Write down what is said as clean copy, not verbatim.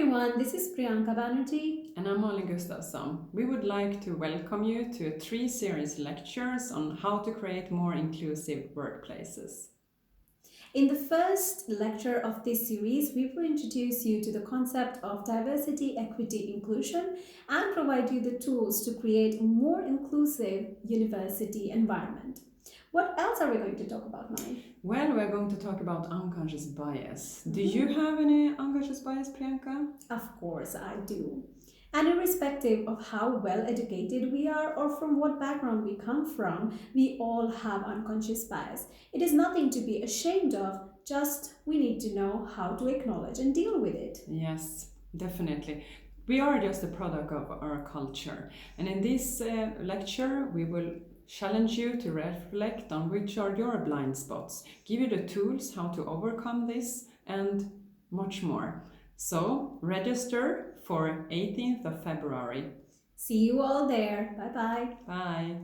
everyone, this is Priyanka Banerjee. And I'm Malin Gustafsson. We would like to welcome you to 3 series lectures on how to create more inclusive workplaces. In the first lecture of this series, we will introduce you to the concept of diversity, equity, inclusion and provide you the tools to create a more inclusive university environment. What else are we going to talk about, Mai? Well, we're going to talk about unconscious bias. Do you have any unconscious bias, Priyanka? Of course, I do. And irrespective of how well educated we are or from what background we come from, we all have unconscious bias. It is nothing to be ashamed of, just we need to know how to acknowledge and deal with it. Yes, definitely. We are just a product of our culture. And in this lecture, we will challenge you to reflect on which are your blind spots, give you the tools how to overcome this, and much more. So register for 18th of February. See you all there. Bye bye. Bye.